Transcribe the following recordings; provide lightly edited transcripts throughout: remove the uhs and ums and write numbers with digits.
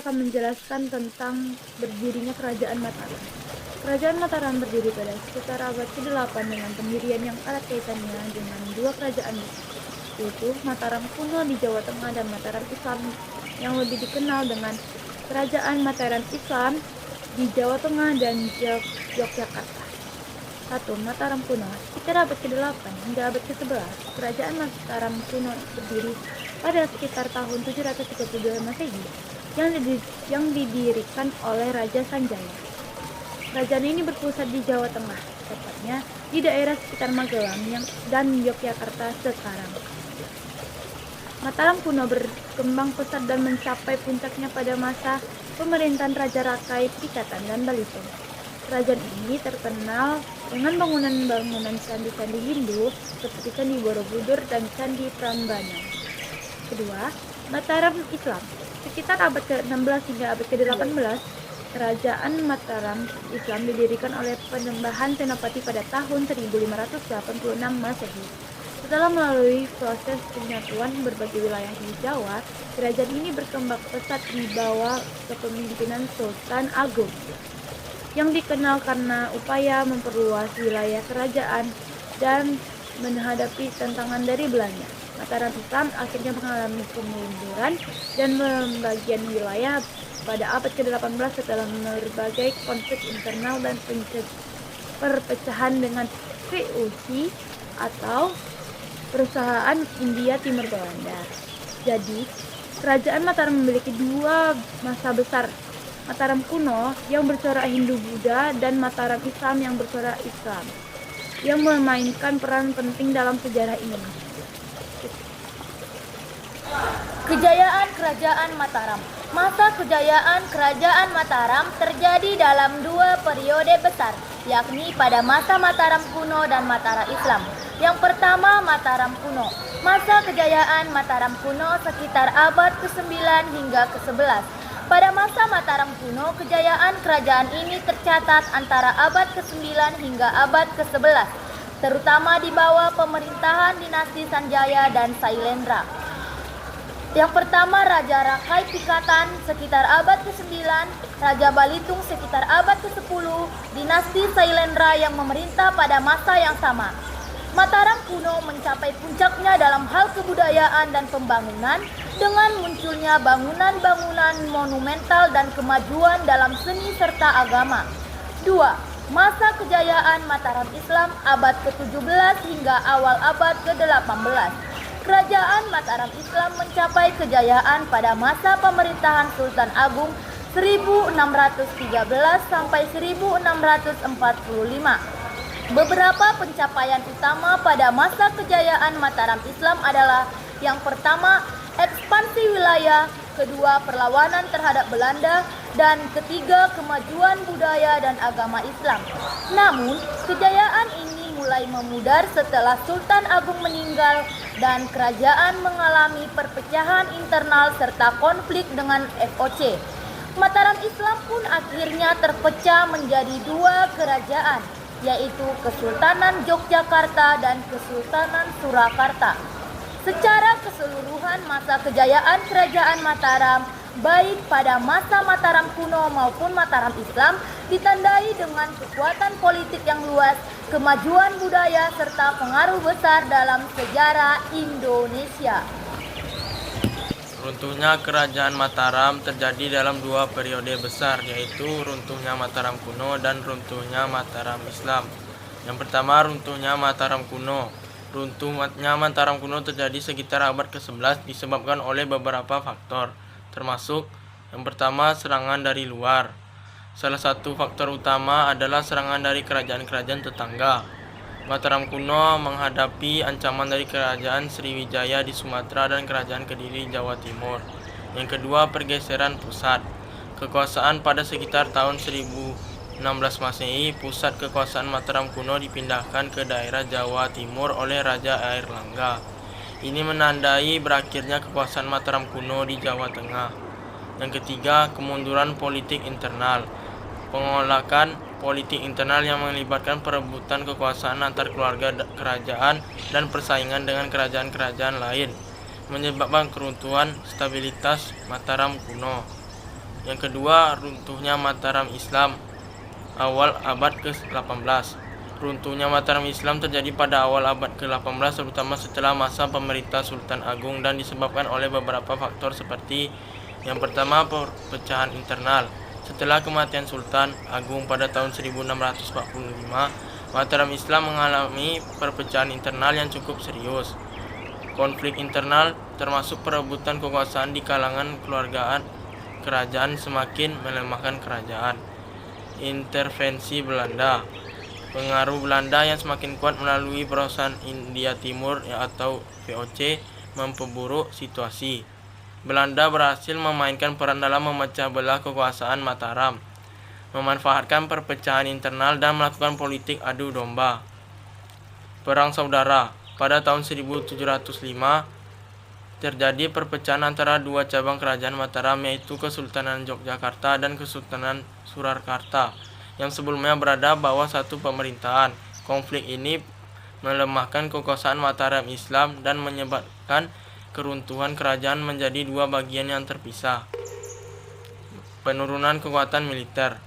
akan menjelaskan tentang berdirinya Kerajaan Mataram. Kerajaan Mataram berdiri pada sekitar abad ke-8 dengan pendirian yang erat kaitannya dengan dua kerajaan besar, yaitu Mataram kuno di Jawa Tengah dan Mataram Islam yang lebih dikenal dengan Kerajaan Mataram Islam di Jawa Tengah dan Yogyakarta. 1. Mataram kuno. Sekitar abad ke-8 hingga abad ke-11, Kerajaan Mataram kuno berdiri pada sekitar tahun 732 Masehi yang didirikan oleh Raja Sanjaya. Kerajaan ini berpusat di Jawa Tengah, tepatnya di daerah sekitar Magelang dan Yogyakarta sekarang. Mataram kuno berkembang pesat dan mencapai puncaknya pada masa pemerintahan Raja Rakai, Pikatan, dan Balitung. Kerajaan ini terkenal dengan bangunan-bangunan candi-candi Hindu seperti Candi Borobudur dan Candi Prambanan. Kedua, Mataram Islam. Sekitar abad ke-16 hingga abad ke-18, Kerajaan Mataram Islam didirikan oleh Penembahan Senapati pada tahun 1586 Masehi. Setelah melalui proses penyatuan berbagai wilayah di Jawa, kerajaan ini berkembang pesat di bawah kepemimpinan Sultan Agung, yang dikenal karena upaya memperluas wilayah kerajaan dan menghadapi tantangan dari Belanda. Mataram Islam akhirnya mengalami kemunduran dan pembagian wilayah pada abad ke-18 setelah berbagai konflik internal dan perpecahan dengan VOC atau Perusahaan India Timur Belanda. Jadi, Kerajaan Mataram memiliki dua masa besar, Mataram kuno yang bercorak Hindu-Buddha dan Mataram Islam yang bercorak Islam, yang memainkan peran penting dalam sejarah ini. Kejayaan Kerajaan Mataram. Masa kejayaan Kerajaan Mataram terjadi dalam dua periode besar, yakni pada masa Mataram kuno dan Mataram Islam. Yang pertama, Mataram kuno. Masa kejayaan Mataram kuno sekitar abad ke-9 hingga ke-11. Pada masa Mataram kuno, kejayaan kerajaan ini tercatat antara abad ke-9 hingga abad ke-11, terutama di bawah pemerintahan dinasti Sanjaya dan Sailendra. Yang pertama, Raja Rakai Pikatan sekitar abad ke-9, Raja Balitung sekitar abad ke-10, dinasti Sailendra yang memerintah pada masa yang sama. Mataram kuno mencapai puncaknya dalam hal kebudayaan dan pembangunan dengan munculnya bangunan-bangunan monumental dan kemajuan dalam seni serta agama. 2. Masa kejayaan Mataram Islam abad ke-17 hingga awal abad ke-18. Kerajaan Mataram Islam mencapai kejayaan pada masa pemerintahan Sultan Agung 1613 sampai 1645. Beberapa pencapaian utama pada masa kejayaan Mataram Islam adalah: yang pertama, ekspansi wilayah, kedua, perlawanan terhadap Belanda, dan ketiga, kemajuan budaya dan agama Islam. Namun, kejayaan ini mulai memudar setelah Sultan Agung meninggal dan kerajaan mengalami perpecahan internal serta konflik dengan VOC. Mataram Islam pun akhirnya terpecah menjadi dua kerajaan, yaitu Kesultanan Yogyakarta dan Kesultanan Surakarta. Secara keseluruhan, masa kejayaan Kerajaan Mataram, baik pada masa Mataram kuno maupun Mataram Islam, ditandai dengan kekuatan politik yang luas, kemajuan budaya, serta pengaruh besar dalam sejarah Indonesia. Runtuhnya Kerajaan Mataram terjadi dalam dua periode besar, yaitu runtuhnya Mataram kuno dan runtuhnya Mataram Islam. Yang pertama, runtuhnya Mataram kuno. Runtuhnya Mataram kuno terjadi sekitar abad ke-11 disebabkan oleh beberapa faktor, termasuk yang pertama, serangan dari luar. Salah satu faktor utama adalah serangan dari kerajaan-kerajaan tetangga. Mataram kuno menghadapi ancaman dari Kerajaan Sriwijaya di Sumatera dan Kerajaan Kediri Jawa Timur. Yang kedua, pergeseran pusat kekuasaan. Pada sekitar tahun 1016 Masehi, pusat kekuasaan Mataram kuno dipindahkan ke daerah Jawa Timur oleh Raja Airlangga. Ini menandai berakhirnya kekuasaan Mataram kuno di Jawa Tengah. Yang ketiga, kemunduran politik internal. Pengolakan politik internal yang melibatkan perebutan kekuasaan antar keluarga kerajaan dan persaingan dengan kerajaan-kerajaan lain menyebabkan keruntuhan stabilitas Mataram kuno. Yang kedua, runtuhnya Mataram Islam awal abad ke-18. Runtuhnya Mataram Islam terjadi pada awal abad ke-18, terutama setelah masa pemerintah Sultan Agung, dan disebabkan oleh beberapa faktor seperti yang pertama, perpecahan internal. Setelah kematian Sultan Agung pada tahun 1645, Mataram Islam mengalami perpecahan internal yang cukup serius. Konflik internal termasuk perebutan kekuasaan di kalangan keluargaan kerajaan semakin melemahkan kerajaan. Intervensi Belanda. Pengaruh Belanda yang semakin kuat melalui perusahaan India Timur atau VOC memperburuk situasi. Belanda berhasil memainkan peran dalam memecah belah kekuasaan Mataram, memanfaatkan perpecahan internal dan melakukan politik adu domba. Perang Saudara. Pada tahun 1705 terjadi perpecahan antara dua cabang kerajaan Mataram, yaitu Kesultanan Yogyakarta dan Kesultanan Surakarta, yang sebelumnya berada bawah satu pemerintahan. Konflik ini melemahkan kekuasaan Mataram Islam dan menyebabkan keruntuhan kerajaan menjadi dua bagian yang terpisah. Penurunan kekuatan militer.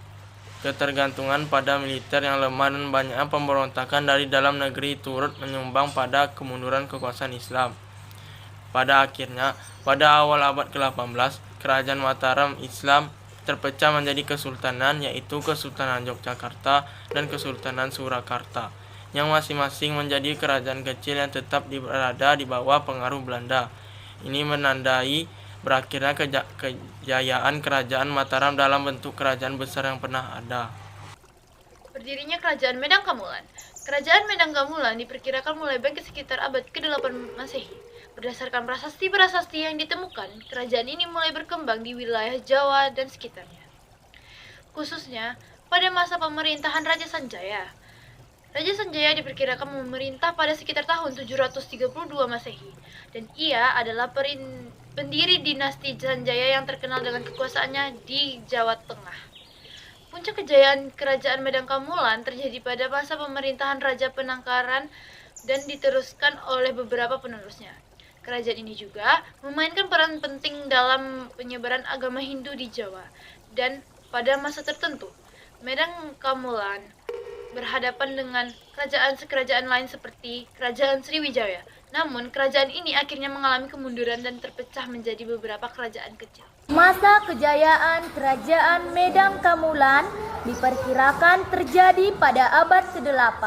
Ketergantungan pada militer yang lemah dan banyaknya pemberontakan dari dalam negeri turut menyumbang pada kemunduran kekuasaan Islam. Pada akhirnya, pada awal abad ke-18, kerajaan Mataram Islam terpecah menjadi kesultanan, yaitu Kesultanan Yogyakarta dan Kesultanan Surakarta, yang masing-masing menjadi kerajaan kecil yang tetap berada di bawah pengaruh Belanda. Ini menandai berakhirnya kejayaan kerajaan Mataram dalam bentuk kerajaan besar yang pernah ada. Berdirinya Kerajaan Medang Kamulan. Kerajaan Medang Kamulan diperkirakan mulai bangkit sekitar abad ke-8 Masehi. Berdasarkan prasasti-prasasti yang ditemukan, kerajaan ini mulai berkembang di wilayah Jawa dan sekitarnya. Khususnya pada masa pemerintahan Raja Sanjaya. Raja Sanjaya diperkirakan memerintah pada sekitar tahun 732 Masehi, dan ia adalah pendiri dinasti Sanjaya yang terkenal dengan kekuasaannya di Jawa Tengah. Puncak kejayaan Kerajaan Medang Kamulan terjadi pada masa pemerintahan Raja Penangkaran dan diteruskan oleh beberapa penerusnya. Kerajaan ini juga memainkan peran penting dalam penyebaran agama Hindu di Jawa, dan pada masa tertentu, Medang Kamulan berhadapan dengan kerajaan-kerajaan lain seperti Kerajaan Sriwijaya. Namun, kerajaan ini akhirnya mengalami kemunduran dan terpecah menjadi beberapa kerajaan kecil. Masa kejayaan Kerajaan Medang Kamulan diperkirakan terjadi pada abad ke-8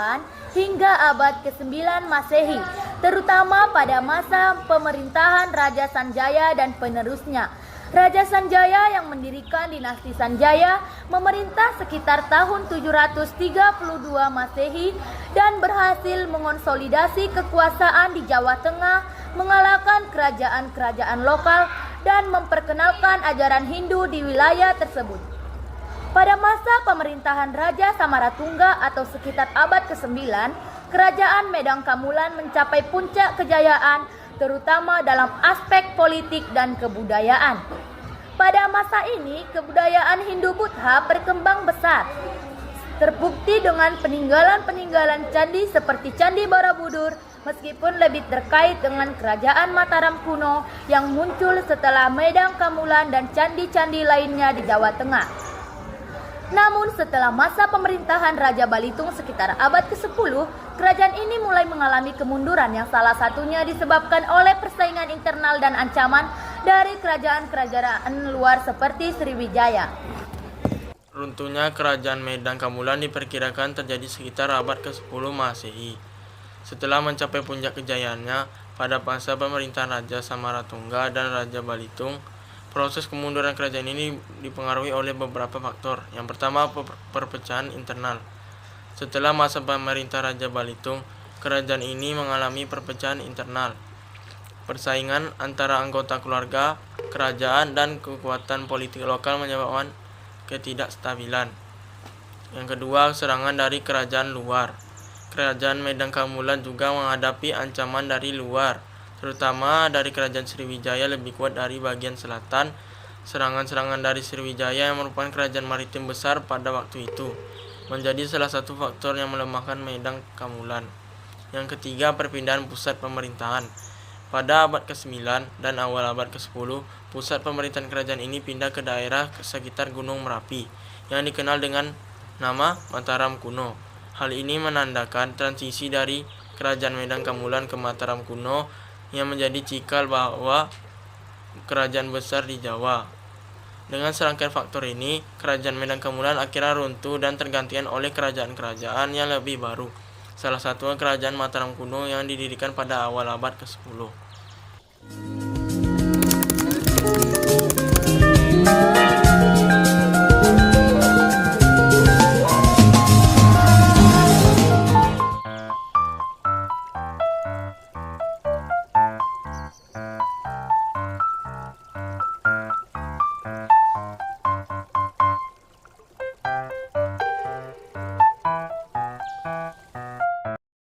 hingga abad ke-9 Masehi, terutama pada masa pemerintahan Raja Sanjaya dan penerusnya. Raja Sanjaya yang mendirikan dinasti Sanjaya memerintah sekitar tahun 732 Masehi dan berhasil mengonsolidasi kekuasaan di Jawa Tengah, mengalahkan kerajaan-kerajaan lokal dan memperkenalkan ajaran Hindu di wilayah tersebut. Pada masa pemerintahan Raja Samaratungga atau sekitar abad ke-9, Kerajaan Medang Kamulan mencapai puncak kejayaan terutama dalam aspek politik dan kebudayaan. Pada masa ini, kebudayaan Hindu-Buddha berkembang besar. Terbukti dengan peninggalan-peninggalan candi seperti Candi Borobudur, meskipun lebih terkait dengan Kerajaan Mataram kuno yang muncul setelah Medang Kamulan dan candi-candi lainnya di Jawa Tengah. Namun setelah masa pemerintahan Raja Balitung sekitar abad ke-10, kerajaan ini mulai mengalami kemunduran yang salah satunya disebabkan oleh persaingan internal dan ancaman dari kerajaan-kerajaan luar seperti Sriwijaya. Runtuhnya Kerajaan Medang Kamulan diperkirakan terjadi sekitar abad ke-10 Masehi. Setelah mencapai puncak kejayaannya pada masa pemerintahan Raja Samaratungga dan Raja Balitung, proses kemunduran kerajaan ini dipengaruhi oleh beberapa faktor. Yang pertama, perpecahan internal. Setelah masa pemerintah Raja Balitung, kerajaan ini mengalami perpecahan internal. Persaingan antara anggota keluarga, kerajaan, dan kekuatan politik lokal menyebabkan ketidakstabilan. Yang kedua, serangan dari kerajaan luar. Kerajaan Medang Kamulan juga menghadapi ancaman dari luar, terutama dari Kerajaan Sriwijaya lebih kuat dari bagian selatan. Serangan-serangan dari Sriwijaya yang merupakan kerajaan maritim besar pada waktu itu menjadi salah satu faktor yang melemahkan Medang Kamulan. Yang ketiga, perpindahan pusat pemerintahan. Pada abad ke-9 dan awal abad ke-10, pusat pemerintahan kerajaan ini pindah ke daerah sekitar Gunung Merapi yang dikenal dengan nama Mataram kuno. Hal ini menandakan transisi dari Kerajaan Medan Kamulan ke Mataram kuno yang menjadi cikal bahwa kerajaan besar di Jawa. Dengan serangkaian faktor ini, Kerajaan Medan Kamulan akhirnya runtuh dan tergantikan oleh kerajaan-kerajaan yang lebih baru. Salah satunya Kerajaan Mataram kuno yang didirikan pada awal abad ke-10.